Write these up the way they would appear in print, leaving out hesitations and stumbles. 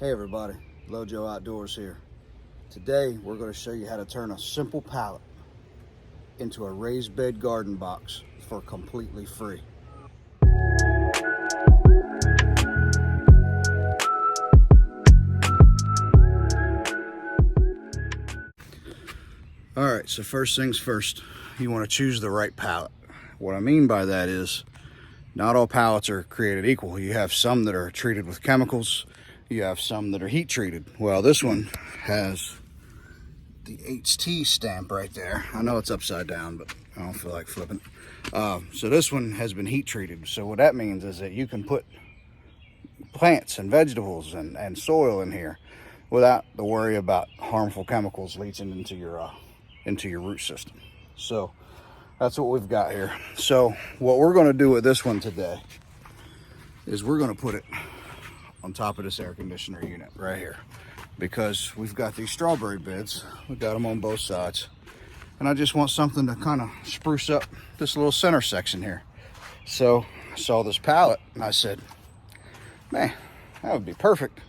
Hey everybody, Lojo Outdoors here. Today we're going to show you how to turn a simple pallet into a raised bed garden box for completely free. Alright, so first things first, you want to choose the right pallet. What I mean by that is, not all pallets are created equal. You have some that are treated with chemicals, you have some that are heat treated. Well, this one has the HT stamp right there. I know it's upside down, but I don't feel like flipping. So this one has been heat treated. So what that means is that you can put plants and vegetables and soil in here without the worry about harmful chemicals leaching into your root system. So that's what we've got here. So what we're going to do with this one today is we're going to put it on top of this air conditioner unit right here, because we've got these strawberry beds. We've got them on both sides, and I just want something to kind of spruce up this little center section here. So I saw this pallet and I said, man, that would be perfect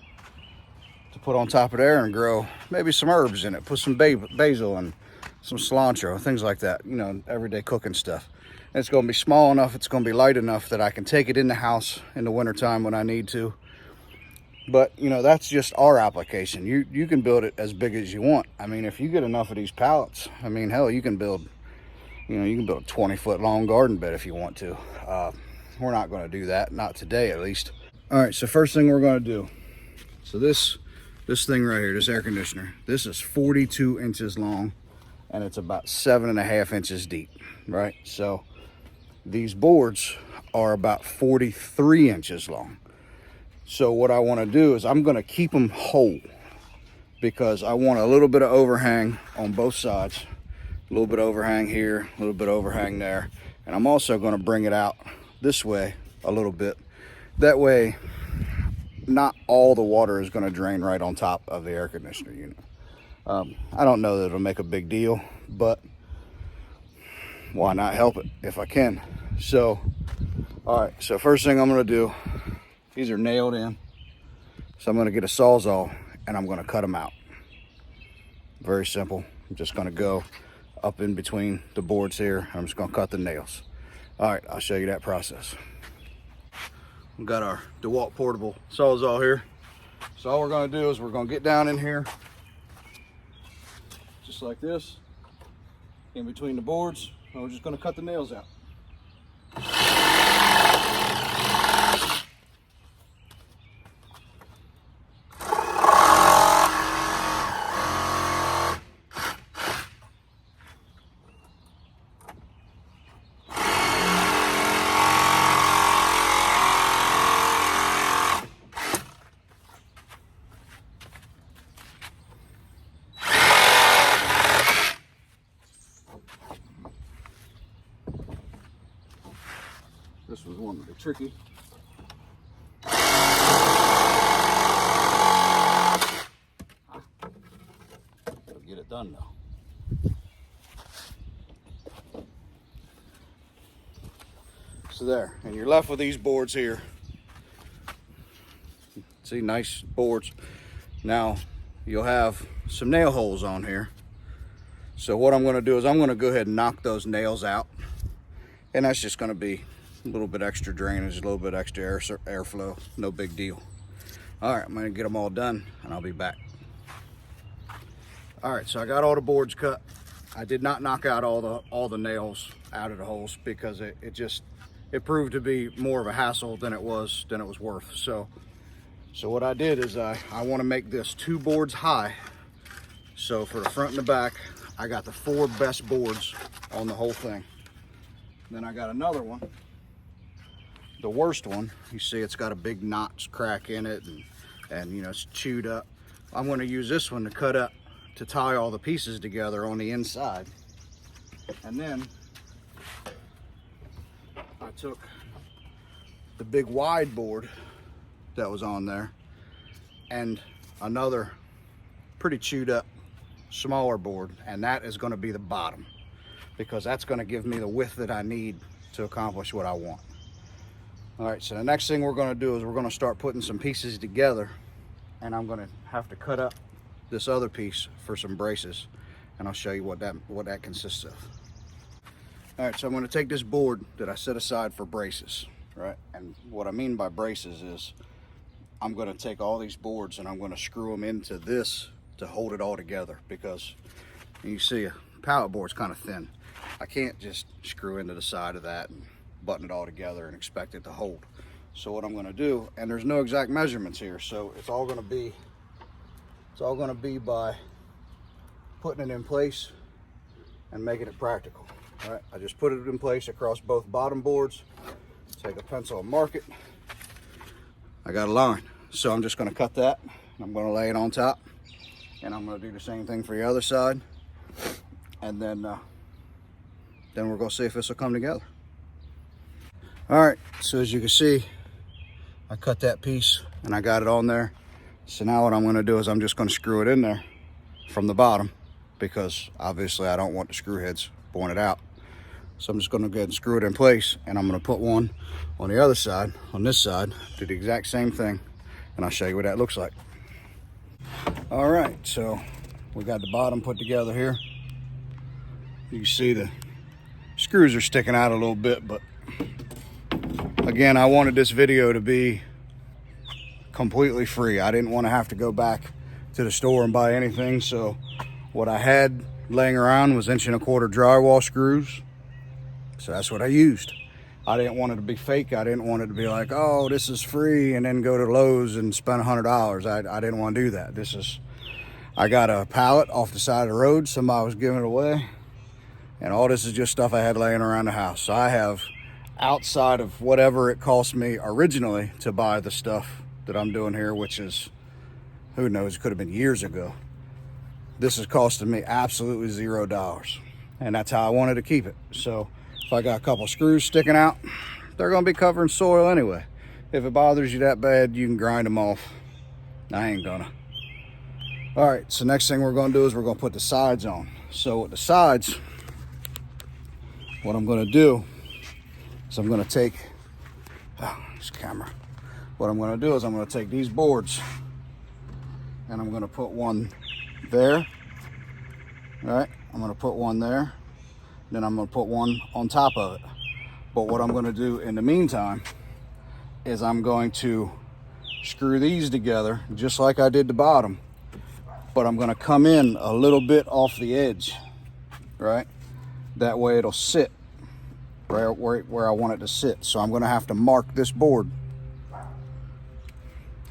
to put on top of there and grow maybe some herbs in it, put some basil and some cilantro, things like that, you know, everyday cooking stuff. And it's going to be small enough, it's going to be light enough that I can take it in the house in the wintertime when I need to. But, you know, that's just our application. You can build it as big as you want. I mean, if you get enough of these pallets, I mean, hell, you can build, you know, you can build a 20-foot long garden bed if you want to. We're not going to do that, not today at least. All right, so first thing we're going to do, so this thing right here, this air conditioner, this is 42 inches long, and it's about 7.5 inches deep, right? So these boards are about 43 inches long. So what I want to do is I'm going to keep them whole, because I want a little bit of overhang on both sides, a little bit of overhang here, a little bit of overhang there, and I'm also going to bring it out this way a little bit. That way, not all the water is going to drain right on top of the air conditioner unit. I don't know that it'll make a big deal, but why not help it if I can? So, all right, so first thing I'm going to do, these are nailed in, so I'm going to get a Sawzall and I'm going to cut them out. Very simple. I'm just going to go up in between the boards here. I'm just going to cut the nails. All right, I'll show you that process. We've got our DeWalt portable Sawzall here. So all we're going to do is we're going to get down in here just like this, in between the boards, and we're just going to cut the nails out. This was one to be tricky. It'll get it done though. So there, and you're left with these boards here. See, nice boards. Now you'll have some nail holes on here. So what I'm going to do is I'm going to go ahead and knock those nails out, and that's just going to be a little bit extra drainage, a little bit extra airflow, no big deal. All right, I'm gonna get them all done and I'll be back. All right, so I got all the boards cut. I did not knock out all the nails out of the holes, because it proved to be more of a hassle than it was worth. So what I did is I want to make this 2 boards high. So for the front and the back, I got the 4 best boards on the whole thing. Then I got another one, the worst one. You see it's got a big notch crack in it, and you know, it's chewed up. I'm going to use this one to cut up, to tie all the pieces together on the inside. And then I took the big wide board that was on there and another pretty chewed up smaller board, and that is going to be the bottom, because that's going to give me the width that I need to accomplish what I want. All right, so the next thing we're going to do is we're going to start putting some pieces together and I'm gonna have to cut up this other piece for some braces, and I'll show you what that consists of. All right, so I'm gonna take this board that I set aside for braces, right? And what I mean by braces is I'm gonna take all these boards and I'm gonna screw them into this to hold it all together, because you see a pallet board's kind of thin. I can't just screw into the side of that and button it all together and expect it to hold. So what I'm gonna do, and there's no exact measurements here, so it's all gonna be by putting it in place and making it practical. All right, I just put it in place across both bottom boards. Take a pencil and mark it. I got a line, so I'm just gonna cut that, and I'm gonna lay it on top, and I'm gonna do the same thing for the other side, and then we're gonna see if this will come together. All right, so as you can see, I cut that piece and I got it on there. So now what I'm gonna do is I'm just gonna screw it in there from the bottom, because obviously I don't want the screw heads pointed out. So I'm just gonna go ahead and screw it in place, and I'm gonna put one on the other side, on this side, do the exact same thing, and I'll show you what that looks like. All right, so we got the bottom put together here. You can see the screws are sticking out a little bit, but again, I wanted this video to be completely free. I didn't want to have to go back to the store and buy anything, so what I had laying around was 1¼ inch drywall screws. So that's what I used. I didn't want it to be fake. I didn't want it to be like, oh, this is free, and then go to Lowe's and spend $100. I didn't want to do that. I got a pallet off the side of the road. Somebody was giving it away, and all this is just stuff I had laying around the house. So I have, outside of whatever it cost me originally to buy the stuff that I'm doing here, which is, who knows, it could have been years ago, this is costing me absolutely $0, and that's how I wanted to keep it. So if I got a couple screws sticking out, they're gonna be covering soil anyway. If it bothers you that bad, you can grind them off. I ain't gonna. All right, so next thing we're gonna do is we're gonna put the sides on. So with the sides, what I'm gonna do is I'm gonna take, this camera. What I'm gonna do is I'm gonna take these boards and I'm gonna put one there, all right? I'm gonna put one there, then I'm gonna put one on top of it. But what I'm gonna do in the meantime is I'm going to screw these together just like I did the bottom, but I'm gonna come in a little bit off the edge, right? That way it'll sit right where I want it to sit. So I'm gonna have to mark this board.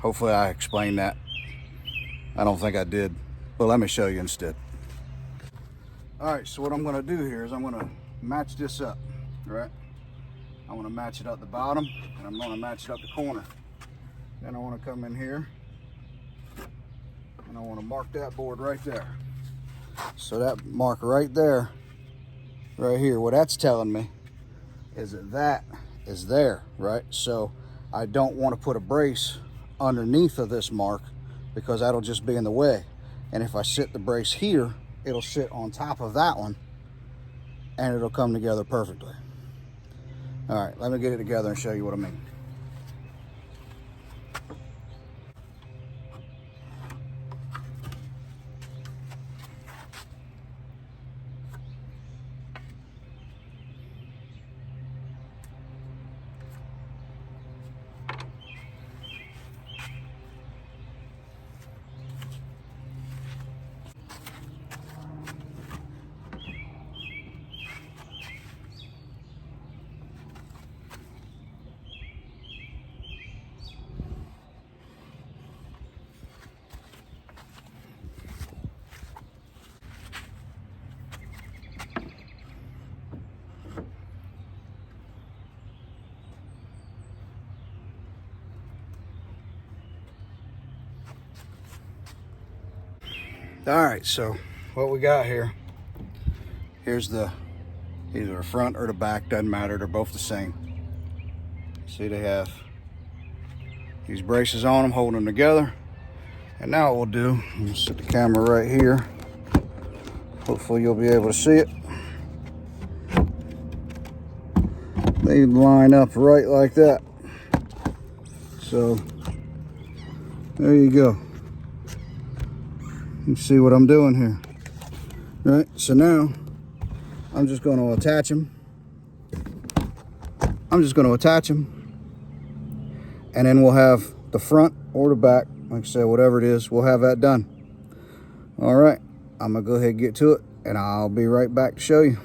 Hopefully I explained that. I don't think I did, but let me show you instead. All right, so what I'm gonna do here is I'm gonna match this up, right? I wanna match it up the bottom, and I'm gonna match it up the corner. Then I wanna come in here, and I wanna mark that board right there. So that mark right there, right here, what that's telling me is that is there, right? So I don't wanna put a brace underneath of this mark, because that'll just be in the way. And if I sit the brace here, it'll sit on top of that one, and it'll come together perfectly. All right, let me get it together and show you what I mean. All right, so what we got here, here's the, either the front or the back, doesn't matter, they're both the same. See, they have these braces on them, holding them together. And now what we'll do, I'm gonna set the camera right here. Hopefully you'll be able to see it. They line up right like that. So there you go. You see what I'm doing here. Right, so now I'm just going to attach them. And then we'll have the front or the back, like I said, whatever it is, we'll have that done. All right, I'm gonna go ahead and get to it, and I'll be right back to show you.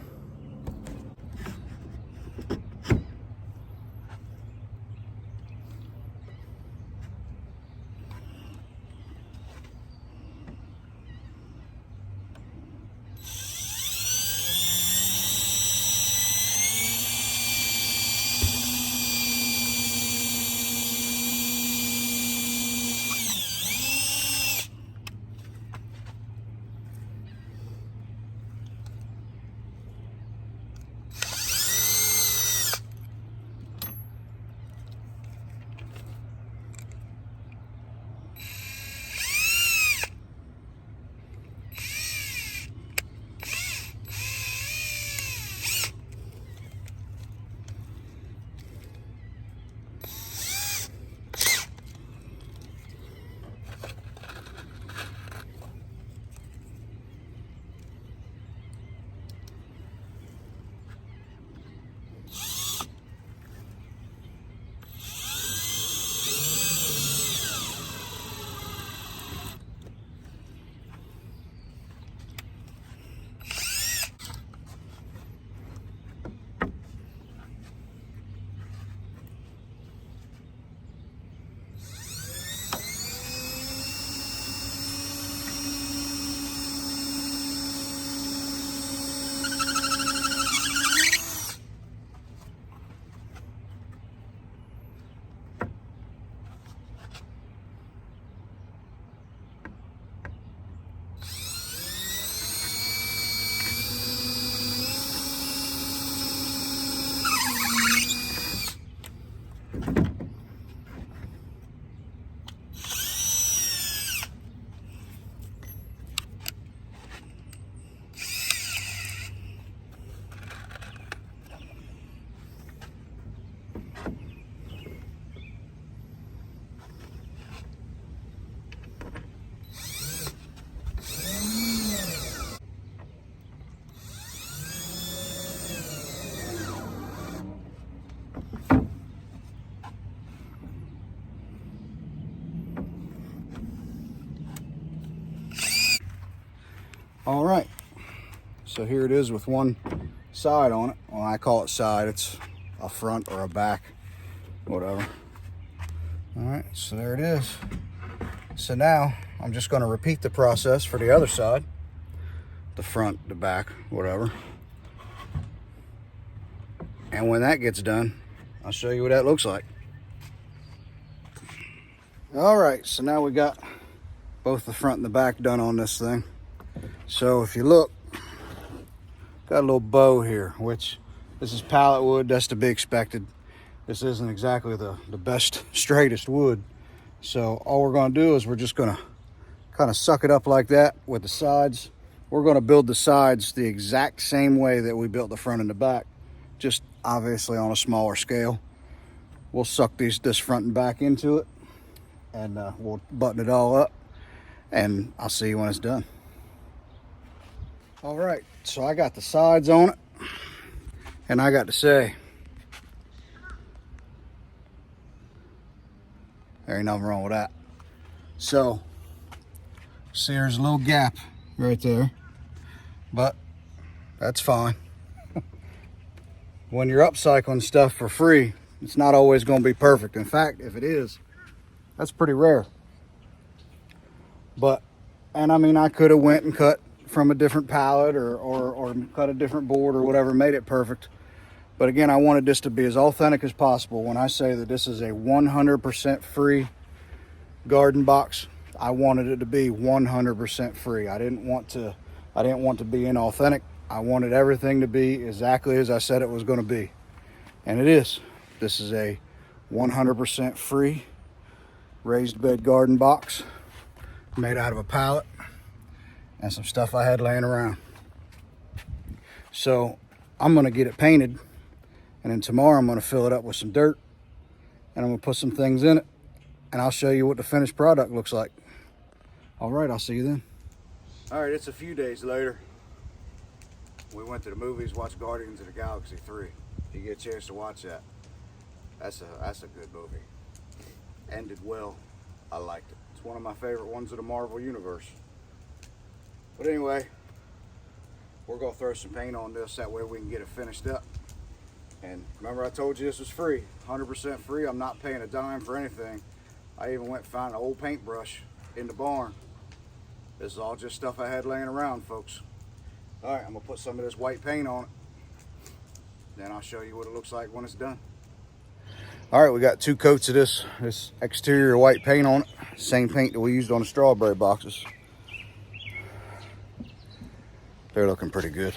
All right, so here it is with one side on it. Well, I call it side, it's a front or a back, whatever. All right, so there it is. So now I'm just going to repeat the process for the other side, the front, the back, whatever. And when that gets done, I'll show you what that looks like. All right, so now we got both the front and the back done on this thing. So if you look, got a little bow here, which this is pallet wood. That's to be expected. This isn't exactly the best, straightest wood. So all we're going to do is we're just going to kind of suck it up like that with the sides. We're going to build the sides the exact same way that we built the front and the back, just obviously on a smaller scale. We'll suck this front and back into it, and we'll button it all up, and I'll see you when it's done. All right, so I got the sides on it, and I got to say, there ain't nothing wrong with that. So, see, there's a little gap right there, but that's fine. When you're upcycling stuff for free, it's not always going to be perfect. In fact, if it is, that's pretty rare. But, and I mean, I could have went and cut from a different pallet or cut a different board or whatever, made it perfect. But again, I wanted this to be as authentic as possible. When I say that this is a 100% free garden box, I wanted it to be 100% free. I didn't want to be inauthentic. I wanted everything to be exactly as I said it was going to be. And it is. This is a 100% free raised bed garden box made out of a pallet and some stuff I had laying around. So I'm going to get it painted, and then tomorrow I'm going to fill it up with some dirt, and I'm going to put some things in it, and I'll show you what the finished product looks like. All right, I'll see you then. All right, it's a few days later. We went to the movies, watched Guardians of the Galaxy 3. If you get a chance to watch that, that's a good movie. Ended well. I liked it. It's one of my favorite ones of the Marvel Universe. But anyway, we're gonna throw some paint on this, that way we can get it finished up. And remember I told you this was free, 100% free. I'm not paying a dime for anything. I even went and found an old paintbrush in the barn. This is all just stuff I had laying around, folks. All right, I'm gonna put some of this white paint on it. Then I'll show you what it looks like when it's done. All right, we got 2 coats of this exterior white paint on it. Same paint that we used on the strawberry boxes. They're looking pretty good.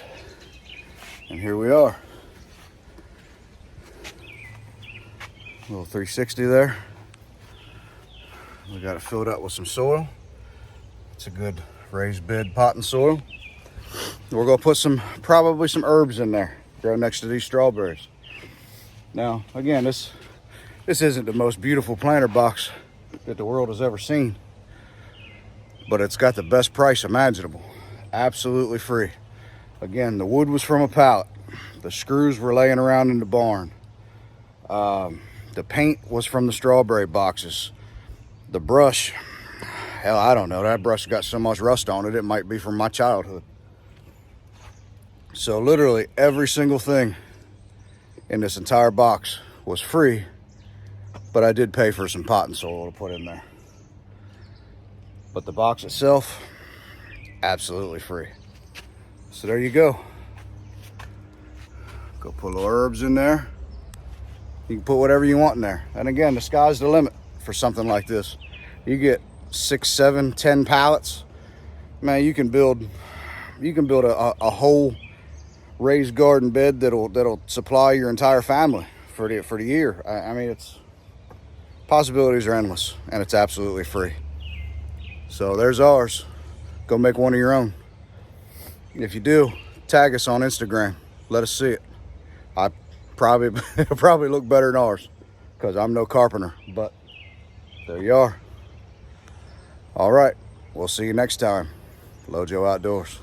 And here we are. A little 360 there. We got it filled up with some soil. It's a good raised bed potting soil. We're gonna put probably some herbs in there, grow next to these strawberries. Now, again, this isn't the most beautiful planter box that the world has ever seen, but it's got the best price imaginable. Absolutely free. Again, the wood was from a pallet. The screws were laying around in the barn. The paint was from the strawberry boxes. The brush, hell, I don't know. That brush got so much rust on it, it might be from my childhood. So literally every single thing in this entire box was free, but I did pay for some potting soil to put in there. But the box itself, absolutely free. So there you go. Go put little herbs in there. You can put whatever you want in there. And again, the sky's the limit for something like this. You get 6, 7, 10 pallets. Man, you can build a whole raised garden bed that'll supply your entire family for the year. I mean, it's possibilities are endless, and it's absolutely free. So there's ours. Go make one of your own. If you do, tag us on Instagram. Let us see it. It'll probably look better than ours, because I'm no carpenter, but there you are. All right, we'll see you next time. Lojo Outdoors.